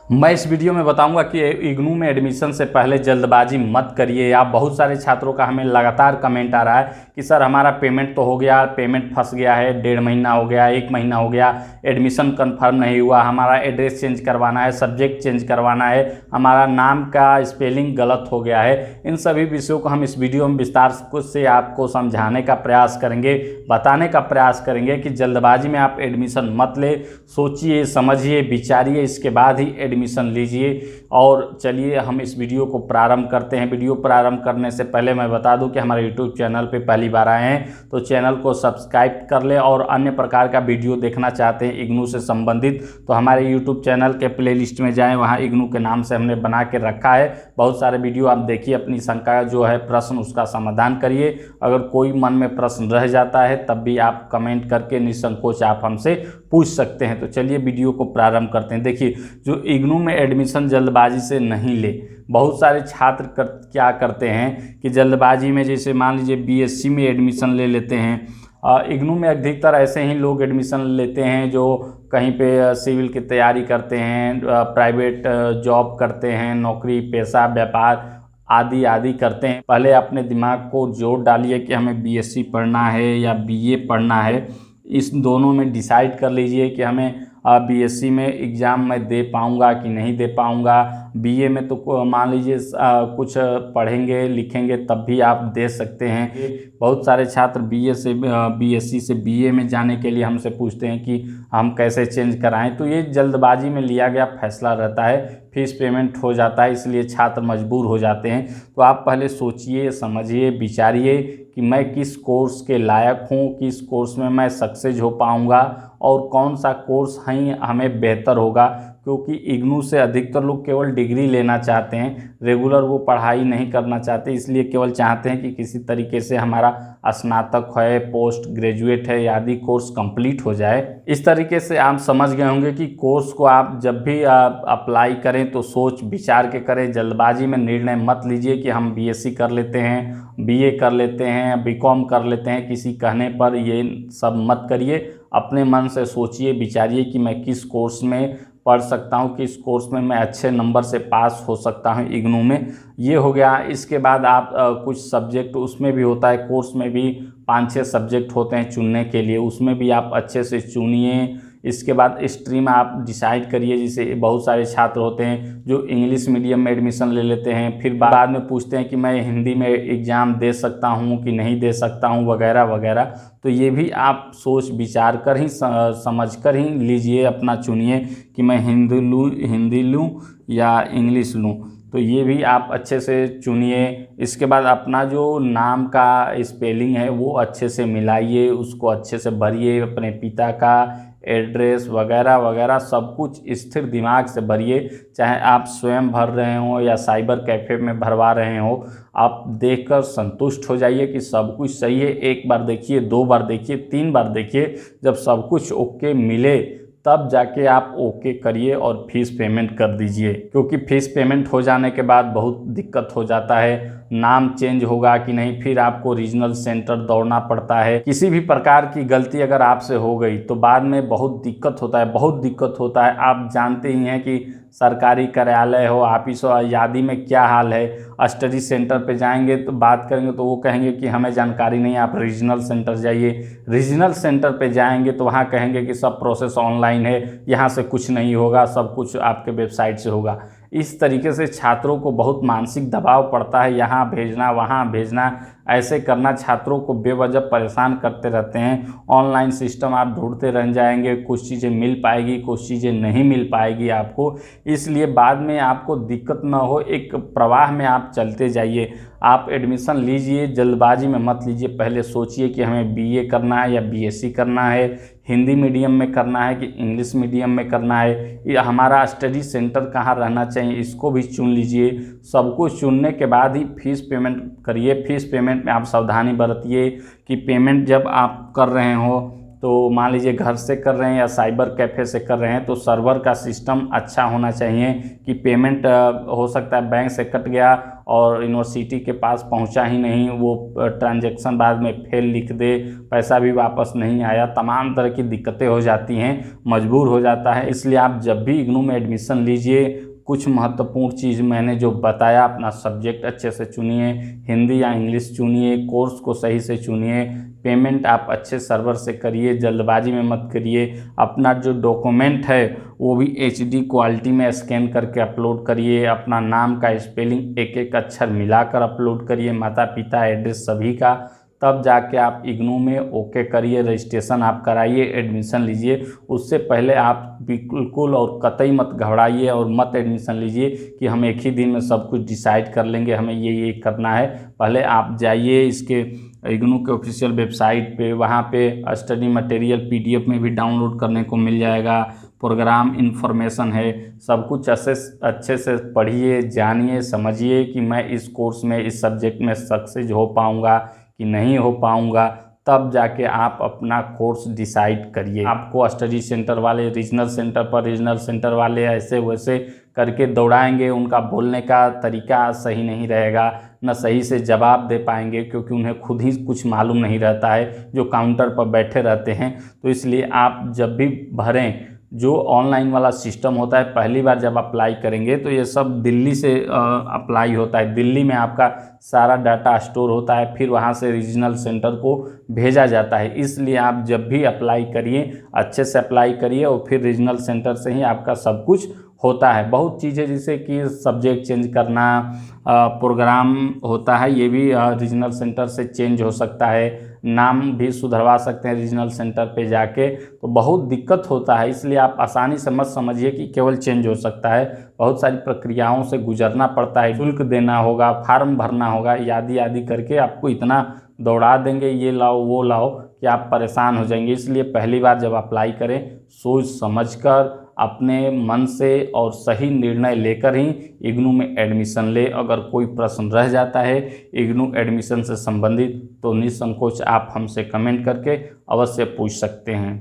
मैं इस वीडियो में बताऊंगा कि इग्नू में एडमिशन से पहले जल्दबाजी मत करिए। आप बहुत सारे छात्रों का हमें लगातार कमेंट आ रहा है कि सर हमारा पेमेंट तो हो गया, पेमेंट फंस गया है, 1.5 महीना हो गया, 1 महीना हो गया, एडमिशन कंफर्म नहीं हुआ, हमारा एड्रेस चेंज करवाना है, सब्जेक्ट चेंज करवाना है, हमारा नाम का स्पेलिंग गलत हो गया है। इन सभी विषयों को हम इस वीडियो में विस्तार से आपको समझाने का प्रयास करेंगे, बताने का प्रयास करेंगे कि जल्दबाजी में आप एडमिशन मत ले, सोचिए, समझिए, विचारिए, इसके बाद ही एडमिशन लीजिए। और चलिए हम इस वीडियो को प्रारंभ करते हैं। वीडियो प्रारंभ करने से पहले मैं बता दूं कि हमारे यूट्यूब चैनल पे पहली बार आए हैं तो चैनल को सब्सक्राइब कर लें, और अन्य प्रकार का वीडियो देखना चाहते हैं इग्नू से संबंधित तो हमारे यूट्यूब चैनल के प्लेलिस्ट में जाएं, वहाँ इग्नू के नाम से हमने बना के रखा है। बहुत सारे वीडियो आप देखिए, अपनी शंका जो है, प्रश्न, उसका समाधान करिए। अगर कोई मन में प्रश्न रह जाता है तब भी आप कमेंट करके निसंकोच आप हमसे पूछ सकते हैं। तो चलिए वीडियो को प्रारंभ करते हैं। देखिए, जो इग्नू में एडमिशन जल्दबाजी से नहीं ले। बहुत सारे छात्र क्या करते हैं कि जल्दबाजी में, जैसे मान लीजिए बीएससी में एडमिशन ले लेते हैं। इग्नू में अधिकतर ऐसे ही लोग एडमिशन लेते हैं जो कहीं पे सिविल की तैयारी करते हैं, प्राइवेट जॉब करते हैं, नौकरी पेशा व्यापार आदि आदि करते हैं। पहले अपने दिमाग को जोर डालिए कि हमें बीएससी पढ़ना है या बीए पढ़ना है। इस दोनों में डिसाइड कर लीजिए कि हमें बीएससी में एग्ज़ाम मैं दे पाऊँगा कि नहीं दे पाऊँगा। बीए में तो मान लीजिए कुछ पढ़ेंगे लिखेंगे तब भी आप दे सकते हैं। बहुत सारे छात्र बीएससी से बीए में जाने के लिए हमसे पूछते हैं कि हम कैसे चेंज कराएं। तो ये जल्दबाजी में लिया गया फैसला रहता है, फीस पेमेंट हो जाता है, इसलिए छात्र मजबूर हो जाते हैं। तो आप पहले सोचिए, समझिए, विचारिए कि मैं किस कोर्स के लायक हूँ, किस कोर्स में मैं सक्सेस हो पाऊँगा और कौन सा कोर्स हमें बेहतर होगा। क्योंकि इग्नू से अधिकतर लोग केवल डिग्री लेना चाहते हैं, रेगुलर वो पढ़ाई नहीं करना चाहते, इसलिए केवल चाहते हैं कि किसी तरीके से हमारा स्नातक है, पोस्ट ग्रेजुएट है आदि कोर्स कंप्लीट हो जाए। इस तरीके से आप समझ गए होंगे कि कोर्स को आप जब भी अप्लाई करें तो सोच विचार के करें। जल्दबाजी में निर्णय मत लीजिए कि हम बीएससी कर लेते हैं, बीए कर लेते हैं, बीकॉम कर लेते हैं, किसी कहने पर ये सब मत करिए। अपने मन से सोचिए, विचारिए कि मैं किस कोर्स में पढ़ सकता हूँ, किस कोर्स में मैं अच्छे नंबर से पास हो सकता हूँ इग्नू में। ये हो गया। इसके बाद आप कुछ सब्जेक्ट उसमें भी होता है, कोर्स में भी 5-6 सब्जेक्ट होते हैं चुनने के लिए, उसमें भी आप अच्छे से चुनिए। इसके बाद स्ट्रीम आप डिसाइड करिए। जैसे बहुत सारे छात्र होते हैं जो इंग्लिश मीडियम में एडमिशन ले लेते हैं, फिर बाद में पूछते हैं कि मैं हिंदी में एग्ज़ाम दे सकता हूँ कि नहीं दे सकता हूँ वगैरह वगैरह। तो ये भी आप सोच विचार कर ही समझ कर ही लीजिए, अपना चुनिए कि मैं हिंदी लूँ या इंग्लिश लूँ। तो ये भी आप अच्छे से चुनिए। इसके बाद अपना जो नाम का स्पेलिंग है वो अच्छे से मिलाइए, उसको अच्छे से भरिए, अपने पिता का एड्रेस वगैरह वगैरह सब कुछ स्थिर दिमाग से भरिए। चाहे आप स्वयं भर रहे हो या साइबर कैफ़े में भरवा रहे हो, आप देखकर संतुष्ट हो जाइए कि सब कुछ सही है। 1 बार देखिए, 2 बार देखिए, 3 बार देखिए। जब सब कुछ ओके मिले तब जाके आप ओके करिए और फीस पेमेंट कर दीजिए। क्योंकि फीस पेमेंट हो जाने के बाद बहुत दिक्कत हो जाता है, नाम चेंज होगा कि नहीं, फिर आपको रीजनल सेंटर दौड़ना पड़ता है। किसी भी प्रकार की गलती अगर आपसे हो गई तो बाद में बहुत दिक्कत होता है, बहुत दिक्कत होता है। आप जानते ही हैं कि सरकारी कार्यालय हो, ऑफिस हो, आदि में क्या हाल है। स्टडी सेंटर पे जाएंगे तो बात करेंगे तो वो कहेंगे कि हमें जानकारी नहीं, आप रीजनल सेंटर जाइए। रीजनल सेंटर पे जाएंगे तो वहाँ कहेंगे कि सब प्रोसेस ऑनलाइन है, यहाँ से कुछ नहीं होगा, सब कुछ आपके वेबसाइट से होगा। इस तरीके से छात्रों को बहुत मानसिक दबाव पड़ता है, यहाँ भेजना वहाँ भेजना, ऐसे करना छात्रों को बेवजह परेशान करते रहते हैं। ऑनलाइन सिस्टम आप ढूंढते रह जाएंगे, कुछ चीज़ें मिल पाएगी, कुछ चीज़ें नहीं मिल पाएगी आपको। इसलिए बाद में आपको दिक्कत ना हो, एक प्रवाह में आप चलते जाइए। आप एडमिशन लीजिए, जल्दबाजी में मत लीजिए। पहले सोचिए कि हमें बीए करना है या बीएससी करना है, हिंदी मीडियम में करना है कि इंग्लिश मीडियम में करना है, या हमारा स्टडी सेंटर कहाँ रहना चाहिए, इसको भी चुन लीजिए। सब कुछ चुनने के बाद ही फीस पेमेंट करिए। फीस पेमेंट में आप सावधानी बरतिए कि पेमेंट जब आप कर रहे हो तो मान लीजिए घर से कर रहे हैं या साइबर कैफ़े से कर रहे हैं तो सर्वर का सिस्टम अच्छा होना चाहिए कि पेमेंट हो सकता है बैंक से कट गया और यूनिवर्सिटी के पास पहुंचा ही नहीं, वो ट्रांजैक्शन बाद में फेल लिख दे, पैसा भी वापस नहीं आया, तमाम तरह की दिक्कतें हो जाती हैं, मजबूर हो जाता है। इसलिए आप जब भी इग्नू में एडमिशन लीजिए, कुछ महत्वपूर्ण चीज़ मैंने जो बताया, अपना सब्जेक्ट अच्छे से चुनिए, हिंदी या इंग्लिश चुनिए, कोर्स को सही से चुनिए, पेमेंट आप अच्छे सर्वर से करिए, जल्दबाजी में मत करिए, अपना जो डॉक्यूमेंट है वो भी HD क्वालिटी में स्कैन करके अपलोड करिए, अपना नाम का स्पेलिंग एक एक अक्षर मिलाकर अपलोड करिए, माता पिता एड्रेस सभी का, तब जाके आप इग्नू में ओके करिए, रजिस्ट्रेशन आप कराइए, एडमिशन लीजिए। उससे पहले आप बिल्कुल और कतई मत घबराइए और मत एडमिशन लीजिए कि हम एक ही दिन में सब कुछ डिसाइड कर लेंगे, हमें ये करना है। पहले आप जाइए इसके इग्नू के ऑफिशियल वेबसाइट पे, वहाँ पे स्टडी मटेरियल PDF में भी डाउनलोड करने को मिल जाएगा, प्रोग्राम इन्फॉर्मेशन है, सब कुछ अच्छे से पढ़िए, जानिए, समझिए कि मैं इस कोर्स में, इस सब्जेक्ट में सक्सेस हो पाऊँगा कि नहीं हो पाऊँगा, तब जाके आप अपना कोर्स डिसाइड करिए। आपको स्टडी सेंटर वाले रीजनल सेंटर वाले ऐसे वैसे करके दौड़ाएंगे, उनका बोलने का तरीका सही नहीं रहेगा, न सही से जवाब दे पाएंगे, क्योंकि उन्हें खुद ही कुछ मालूम नहीं रहता है, जो काउंटर पर बैठे रहते हैं। तो इसलिए आप जब भी भरें, जो ऑनलाइन वाला सिस्टम होता है, पहली बार जब अप्लाई करेंगे तो ये सब दिल्ली से अप्लाई होता है, दिल्ली में आपका सारा डाटा स्टोर होता है, फिर वहाँ से रीजनल सेंटर को भेजा जाता है। इसलिए आप जब भी अप्लाई करिए, अच्छे से अप्लाई करिए, और फिर रीजनल सेंटर से ही आपका सब कुछ होता है। बहुत चीज़ें जैसे कि सब्जेक्ट चेंज करना, प्रोग्राम होता है, ये भी रीजनल सेंटर से चेंज हो सकता है, नाम भी सुधरवा सकते हैं रीजनल सेंटर पे जाके, तो बहुत दिक्कत होता है। इसलिए आप आसानी से मत समझिए कि केवल चेंज हो सकता है, बहुत सारी प्रक्रियाओं से गुजरना पड़ता है, शुल्क देना होगा, फार्म भरना होगा, आदि करके आपको इतना दौड़ा देंगे, ये लाओ वो लाओ, कि आप परेशान हो जाएंगे। इसलिए पहली बार जब अप्लाई करें, सोच समझकर, अपने मन से और सही निर्णय लेकर ही इग्नू में एडमिशन ले। अगर कोई प्रश्न रह जाता है इग्नू एडमिशन से संबंधित, तो निसंकोच आप हमसे कमेंट करके अवश्य पूछ सकते हैं।